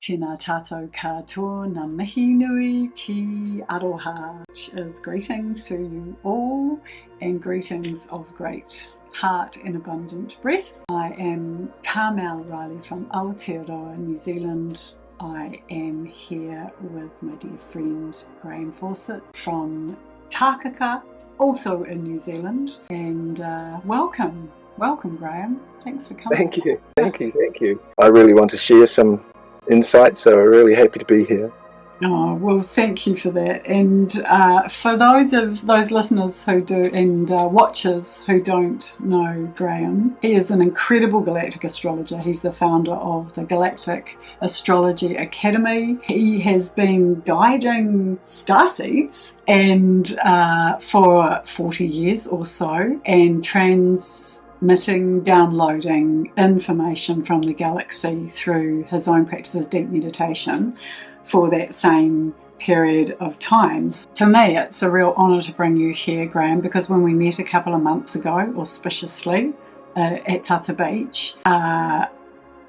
Tēnā tātou katoa ngā mihi nui ki aroha, which is greetings to you all and greetings of great heart and abundant breath. I am Carmelle Riley from Aotearoa, New Zealand. I am here with my dear friend Graham Fawcett from Tākaka, also in New Zealand. And welcome Graham. Thanks for coming. Thank you. I really want to share some insights, so I'm really happy to be here. Oh, well, thank you for that. And for those listeners who do and watchers who don't know Graham, he is an incredible galactic astrologer. He's the founder of the Galactic Astrologer Academy. He has been guiding starseeds and for 40 years or so, and downloading information from the galaxy through his own practice of deep meditation for that same period of times. For me, it's a real honour to bring you here, Graham, because when we met a couple of months ago, auspiciously, at Tata Beach, I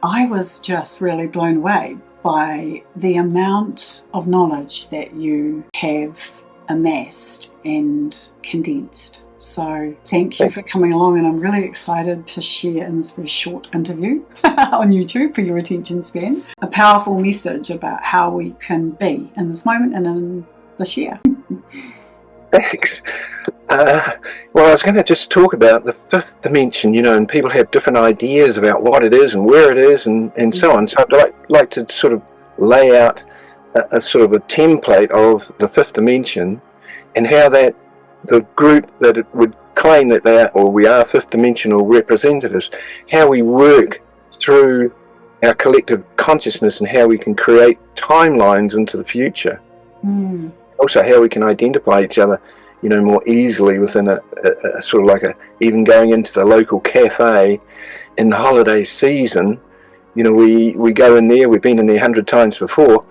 was just really blown away by the amount of knowledge that you have amassed and condensed. So thank you for coming along, and I'm really excited to share in this very short interview on YouTube for your attention span a powerful message about how we can be in this moment and in this year. Thanks. Well, I was going to just talk about the fifth dimension, and people have different ideas about what it is and where it is and so on. So I'd like to sort of lay out a sort of a template of the fifth dimension and how that the group that it would claim that we are fifth dimensional representatives, how we work through our collective consciousness and how we can create timelines into the future. Also how we can identify each other, more easily within a sort of like even going into the local cafe in the holiday season. We go in there, we've been in there 100 times before,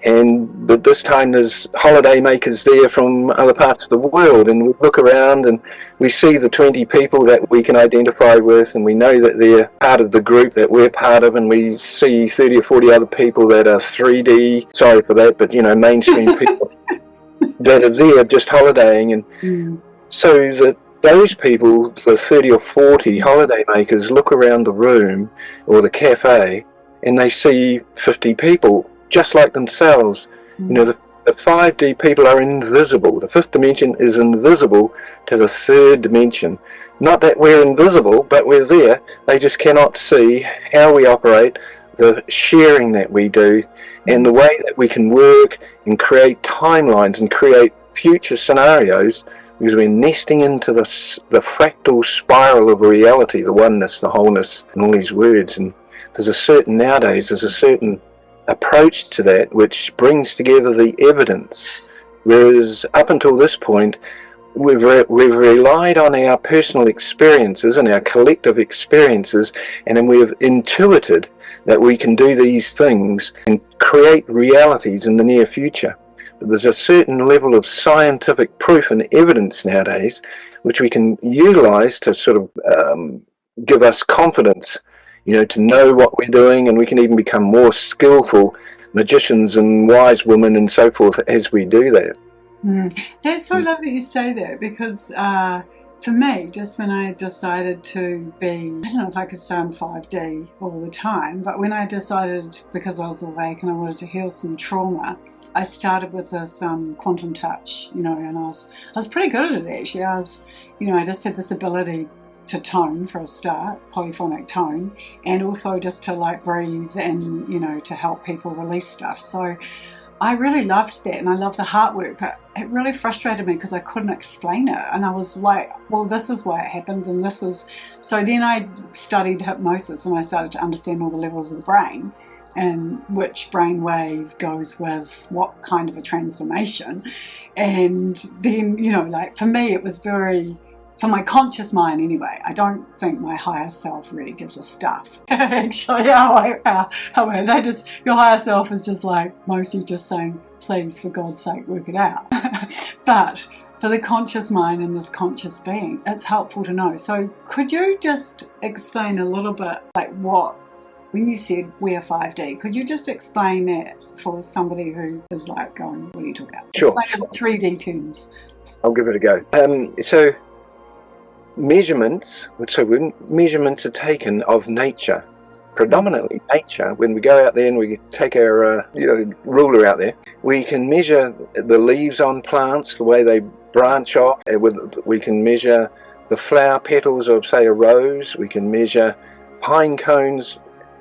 but this time there's holiday makers there from other parts of the world, and we look around and we see the 20 people that we can identify with, and we know that they're part of the group that we're part of, and we see 30 or 40 other people that are 3D, sorry for that, but mainstream people that are there just holidaying, and so that those people, the 30 or 40 holiday makers, look around the room or the cafe and they see 50 people just like themselves. The 5D people are invisible. The fifth dimension is invisible to the third dimension. Not that we're invisible, but we're there. They just cannot see how we operate, the sharing that we do, and the way that we can work and create timelines and create future scenarios, because we're nesting into the fractal spiral of reality, the oneness, the wholeness, and all these words. And there's a certain approach to that which brings together the evidence, whereas up until this point we've relied on our personal experiences and our collective experiences, and then we've intuited that we can do these things and create realities in the near future. But there's a certain level of scientific proof and evidence nowadays which we can utilize to sort of give us confidence, to know what we're doing, and we can even become more skillful magicians and wise women and so forth as we do that. That's so lovely you say that, because for me, just when I decided to be, I don't know if I could say I'm 5D all the time, but when I decided, because I was awake and I wanted to heal some trauma, I started with this quantum touch, and I was pretty good at it actually. I just had this ability to tone for a start, polyphonic tone, and also just to like breathe and to help people release stuff. So I really loved that, and I love the heart work, but it really frustrated me because I couldn't explain it, and I was like, well, this is why it happens, and this is. So then I studied hypnosis, and I started to understand all the levels of the brain and which brain wave goes with what kind of a transformation. And then for me it was very, for my conscious mind anyway, I don't think my higher self really gives a stuff. Actually, your higher self is just like mostly just saying, please, for God's sake, work it out. But for the conscious mind and this conscious being, it's helpful to know. So could you just explain a little bit like what when you said we're 5D, could you just explain that for somebody who is like going, what are you talking about? Sure. Explain it in 3D terms. I'll give it a go. So measurements are taken of nature, predominantly nature. When we go out there and we take our ruler out there, we can measure the leaves on plants, the way they branch off. We can measure the flower petals of, say, a rose. We can measure pine cones.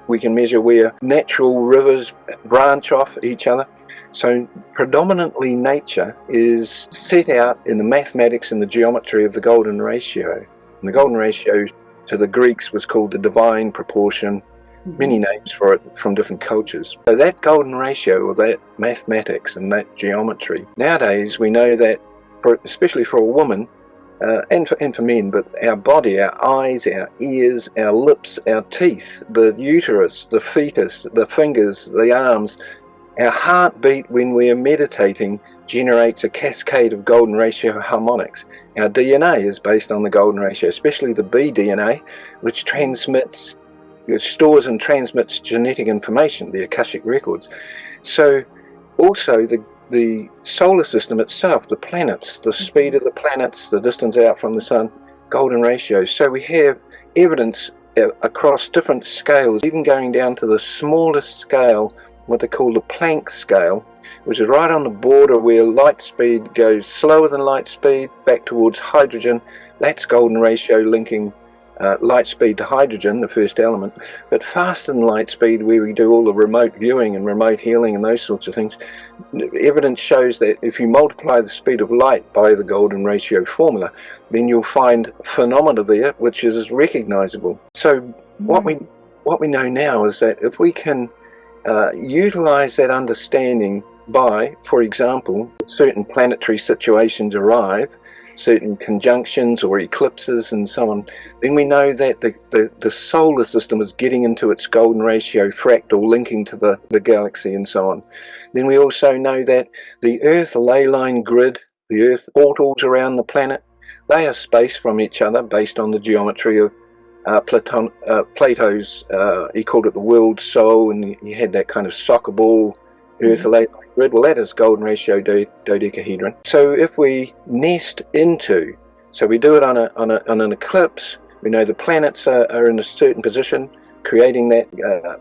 We can measure where natural rivers branch off each other. So predominantly nature is set out in the mathematics and the geometry of the golden ratio. And the golden ratio to the Greeks was called the divine proportion, many names for it from different cultures. So that golden ratio, or that mathematics and that geometry, nowadays we know that, especially for a woman, and for men, but our body, our eyes, our ears, our lips, our teeth, the uterus, the fetus, the fingers, the arms, our heartbeat when we are meditating generates a cascade of golden ratio harmonics. Our DNA is based on the golden ratio, especially the B DNA, which stores and transmits genetic information, the Akashic records. So also the solar system itself, the planets, the speed of the planets, the distance out from the sun, golden ratios. So we have evidence across different scales, even going down to the smallest scale, what they call the Planck scale, which is right on the border where light speed goes slower than light speed back towards hydrogen. That's golden ratio linking light speed to hydrogen, the first element, but faster than light speed, where we do all the remote viewing and remote healing and those sorts of things. Evidence shows that if you multiply the speed of light by the golden ratio formula, then you'll find phenomena there which is recognizable. So what we know now is that if we can utilize that understanding by, for example, certain planetary situations arrive, certain conjunctions or eclipses and so on, then we know that the solar system is getting into its golden ratio fractal, linking to the galaxy and so on. Then we also know that the Earth ley line grid, the Earth portals around the planet, they are spaced from each other based on the geometry of Plato's, he called it the world soul, and he had that kind of soccer ball Earth ley line grid. Well, that is golden ratio dodecahedron. So if we nest into, so we do it on an eclipse, we know the planets are in a certain position, creating that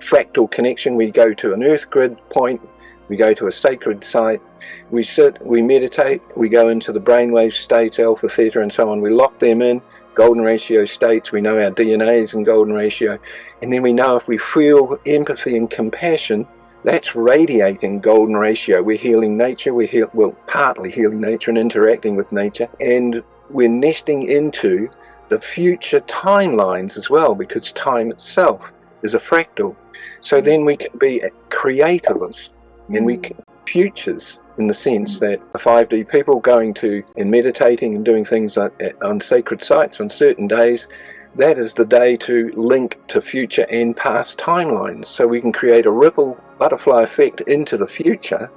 fractal connection. We go to an Earth grid point, we go to a sacred site, we sit, we meditate, we go into the brainwave states, alpha, theta, and so on. We lock them in, golden ratio states. We know our DNA is in golden ratio, and then we know if we feel empathy and compassion, that's radiating golden ratio. We're healing nature, partly healing nature and interacting with nature, and we're nesting into the future timelines as well, because time itself is a fractal. So then we can be creators, and we can futures, in the sense that the 5D people going to and meditating and doing things like on sacred sites on certain days, that is the day to link to future and past timelines. So we can create a ripple butterfly effect into the future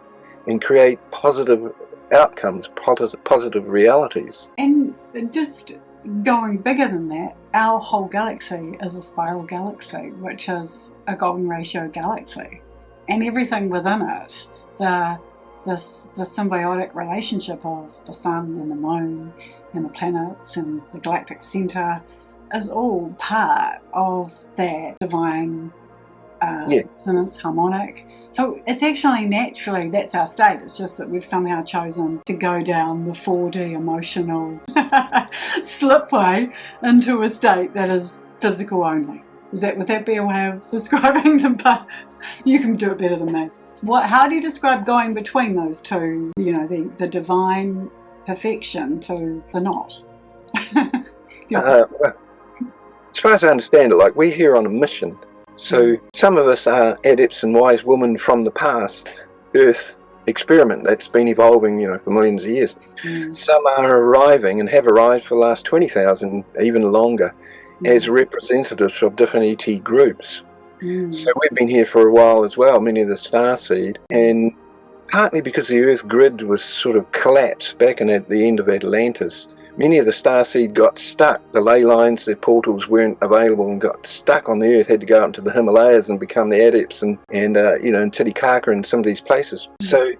and create positive outcomes, positive realities. And just going bigger than that, our whole galaxy is a spiral galaxy, which is a golden ratio galaxy. And everything within it, the symbiotic relationship of the sun and the moon and the planets and the galactic center, is all part of that divine resonance harmonic. So it's actually naturally, that's our state. It's just that we've somehow chosen to go down the 4D emotional slipway into a state that is physical only. Would that be a way of describing them? But you can do it better than me. How do you describe going between those two, the divine perfection to the not? As far as I understand it, like, we're here on a mission. So some of us are adepts and wise women from the past Earth experiment that's been evolving, for millions of years. Some are arriving and have arrived for the last 20,000, even longer, as representatives of different ET groups. So we've been here for a while as well, many of the Starseed, and partly because the Earth grid was sort of collapsed back at the end of Atlantis, many of the Starseed got stuck. The ley lines, their portals weren't available and got stuck on the Earth, had to go out into the Himalayas and become the adepts and in Titicaca and some of these places. So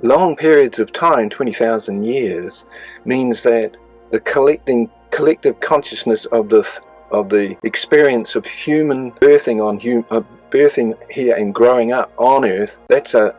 long periods of time, 20,000 years, means that the collective consciousness of the experience of human birthing here and growing up on Earth, that's a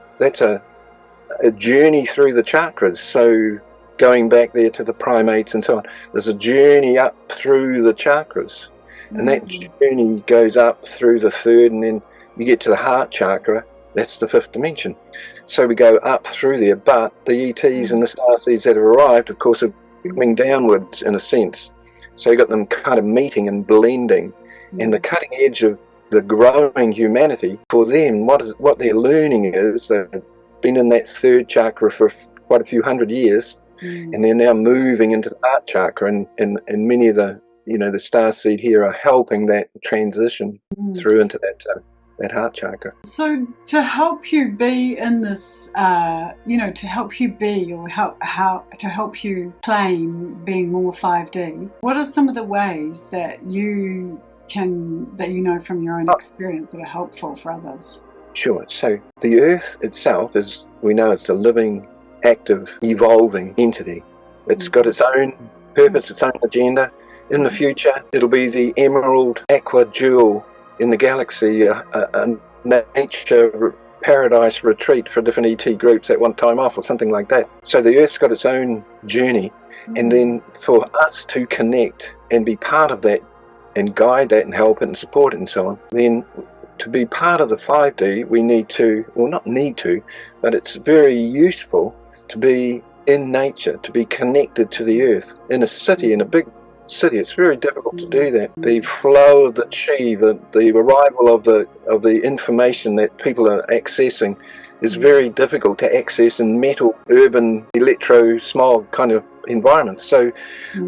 journey through the chakras. So going back there to the primates and so on, there's a journey up through the chakras, and that journey goes up through the third, and then you get to the heart chakra. That's the fifth dimension. So we go up through there, but the ETs and the Starseeds that have arrived, of course, are coming downwards in a sense. So you got them kind of meeting and blending, and the cutting edge of the growing humanity for them, what they're learning is they've been in that third chakra for quite a few hundred years, and they're now moving into the heart chakra, and many of the the Starseed here are helping that transition through into that heart chakra. So to help you be in this, to help you be, or to help you claim being more 5D, what are some of the ways that you know from your own experience that are helpful for others? Sure. So the Earth itself is, we know, it's a living, active, evolving entity. It's got its own purpose, its own agenda. In the future, it'll be the emerald aqua jewel in the galaxy, a nature paradise retreat for different ET groups at one time off, or something like that. So the Earth's got its own journey, and then for us to connect and be part of that and guide that and help it and support it and so on, then to be part of the 5D, we need to, well, not need to, but it's very useful to be in nature, to be connected to the Earth. In a city, in a big city, it's very difficult to do that. The flow of the chi, the arrival of the information that people are accessing is very difficult to access in metal, urban, electro-smog kind of environments. So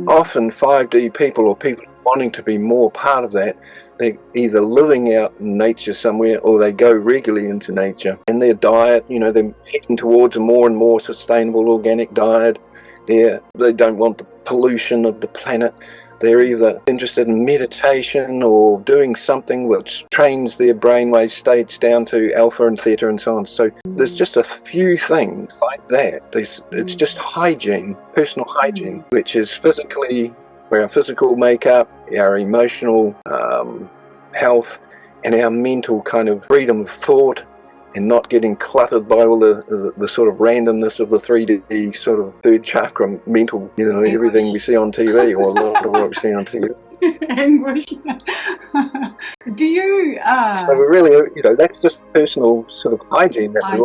often 5D people, or people wanting to be more part of that, they're either living out in nature somewhere, or they go regularly into nature. And their diet, they're heading towards a more and more sustainable organic diet. They don't want the pollution of the planet. They're either interested in meditation or doing something which trains their brainwave states down to alpha and theta and so on. So there's just a few things like that. It's just hygiene, personal hygiene, which is physically, our physical makeup, our emotional health, and our mental kind of freedom of thought, and not getting cluttered by all the sort of randomness of the 3D sort of third chakra mental, everything we see on TV, or a lot of what we see on TV. Anguish. Do you... So we're really, that's just personal sort of hygiene. I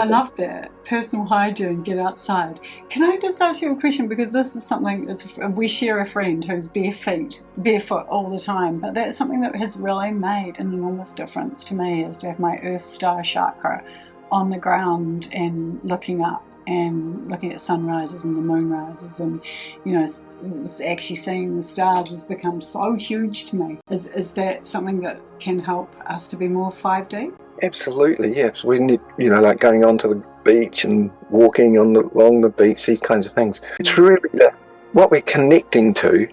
love that. Personal hygiene, get outside. Can I just ask you a question? Because this is something, we share a friend who's barefoot all the time, but that's something that has really made an enormous difference to me, is to have my Earth Star chakra on the ground and looking up and looking at sunrises and the moon rises, and actually seeing the stars has become so huge to me. Is that something that can help us to be more 5D? Absolutely, yes. We need, like going onto the beach and walking along the beach, these kinds of things. It's really what we're connecting to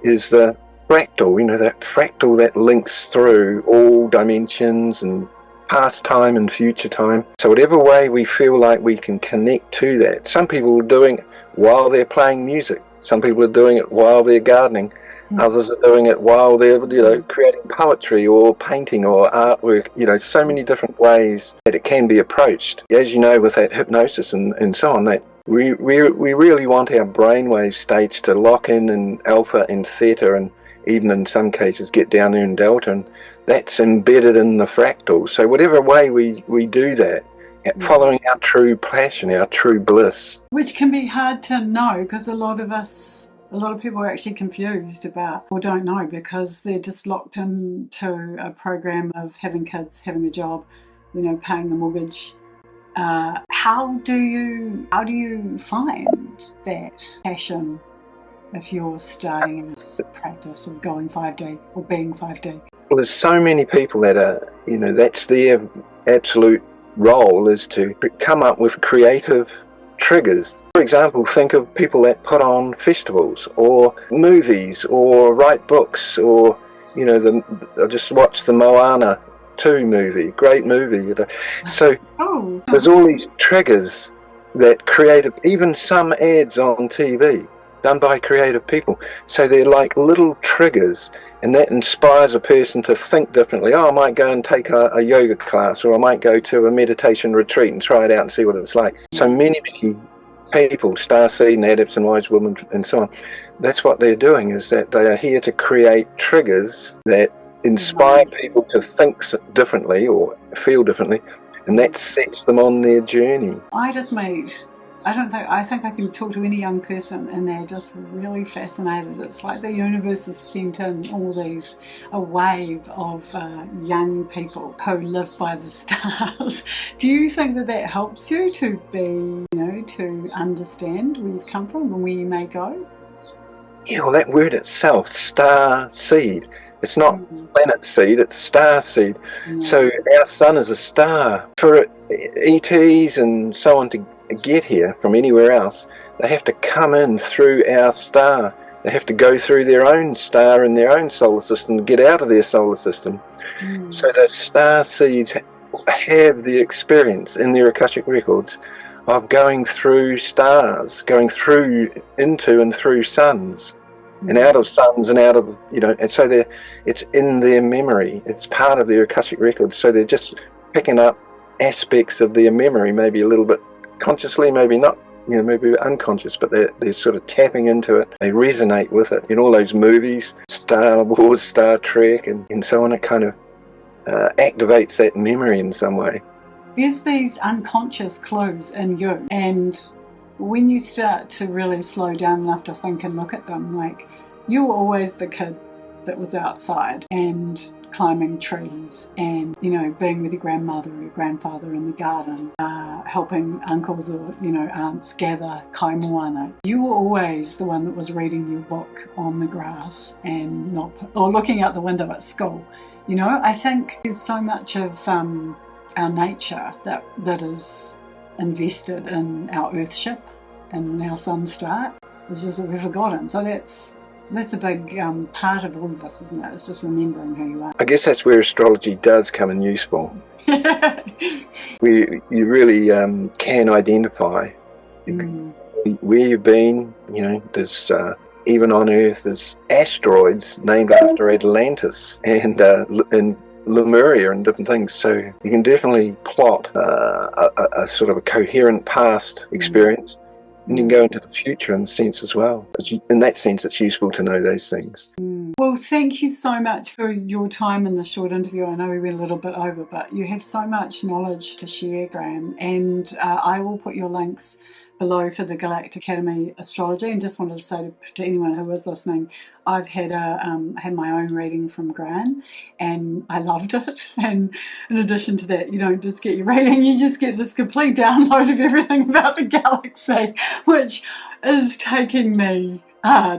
is the fractal, that fractal that links through all dimensions and past time and future time. So whatever way we feel like we can connect to that. Some people are doing it while they're playing music. Some people are doing it while they're gardening. Others are doing it while they're, creating poetry or painting or artwork. So many different ways that it can be approached. As you know, with that hypnosis and so on, that we really want our brainwave states to lock in alpha and theta, and even in some cases get down there in delta, and that's embedded in the fractal. So whatever way we do that, following our true passion, our true bliss. Which can be hard to know, because a lot of people are actually confused about, or don't know, because they're just locked into a program of having kids, having a job, paying the mortgage. How do you find that passion if you're starting this practice of going 5D or being 5D? Well, there's so many people that are, that's their absolute role, is to come up with creative triggers. For example, think of people that put on festivals or movies or write books, or I just watched the Moana 2 movie, great movie. So there's all these triggers that create, even some ads on TV done by creative people. So they're like little triggers, and that inspires a person to think differently. Oh, I might go and take a yoga class, or I might go to a meditation retreat and try it out and see what it's like. So many people, Starseed and Adepts and Wise Women and so on, that's what they're doing, is that they are here to create triggers that inspire people to think differently or feel differently, and that sets them on their journey. I think I can talk to any young person and they're just really fascinated. It's like the universe has sent in a wave of young people who live by the stars. Do you think that helps you to to understand where you've come from and where you may go? Yeah, well, that word itself, star seed, it's not planet seed, it's star seed. So our sun is a star. For ETs and so on to get here from anywhere else, they have to come in through our star. They have to go through their own star in their own solar system to get out of their solar system. So the star seeds have the experience in their Akashic records of going through stars, going through into and through suns, and out of suns and out of, and so it's in their memory. It's part of their Akashic records. So they're just picking up aspects of their memory, maybe a little bit consciously, maybe not, maybe unconscious, but they're sort of tapping into it. They resonate with it. In all those movies, Star Wars, Star Trek, and so on, it kind of activates that memory in some way. There's these unconscious clues in you, and when you start to really slow down enough to think and look at them, like, you were always the kid that was outside and climbing trees and, being with your grandmother or your grandfather in the garden, helping uncles or, aunts gather kaimoana. You were always the one that was reading your book on the grass and or looking out the window at school. I think there's so much of our nature that is invested in our Earthship and our sun star. It's just that we've forgotten. So that's a big part of all of this, isn't it? It's just remembering who you are. I guess that's where astrology does come in useful. You really can identify where you've been. There's even on Earth, there's asteroids named after Atlantis and Lemuria and different things. So you can definitely plot a sort of a coherent past experience. And you can go into the future in a sense as well. In that sense, it's useful to know those things. Well, thank you so much for your time in this short interview. I know we went a little bit over, but you have so much knowledge to share, Graham. And I will put your links below for the Galactic Academy Astrology. And just wanted to say to anyone who is listening, I've had my own reading from Graham, and I loved it. And in addition to that, you don't just get your reading, you just get this complete download of everything about the galaxy, which is taking me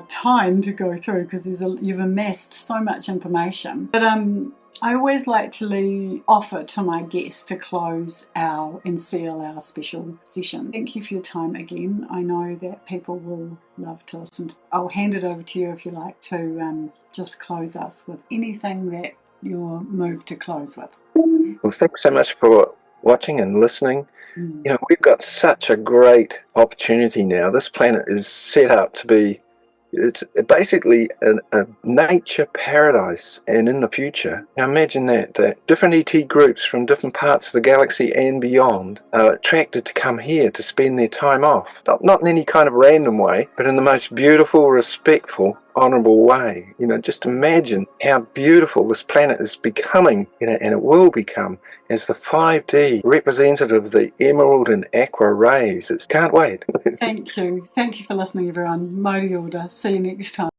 time to go through, because you've amassed so much information. But I always like to offer to my guests to close and seal our special session. Thank you for your time again. I know that people will love to listen. I'll hand it over to you if you like to just close us with anything that you're moved to close with. Well, thanks so much for watching and listening. We've got such a great opportunity now. This planet is set up to be, it's basically a nature paradise, and in the future, now imagine that different ET groups from different parts of the galaxy and beyond are attracted to come here to spend their time off. Not in any kind of random way, but in the most beautiful, respectful, honourable way. Just imagine how beautiful this planet is becoming, and it will become as the 5D representative of the emerald and aqua rays. Can't wait. Thank you for listening, everyone. Mōri ora. See you next time.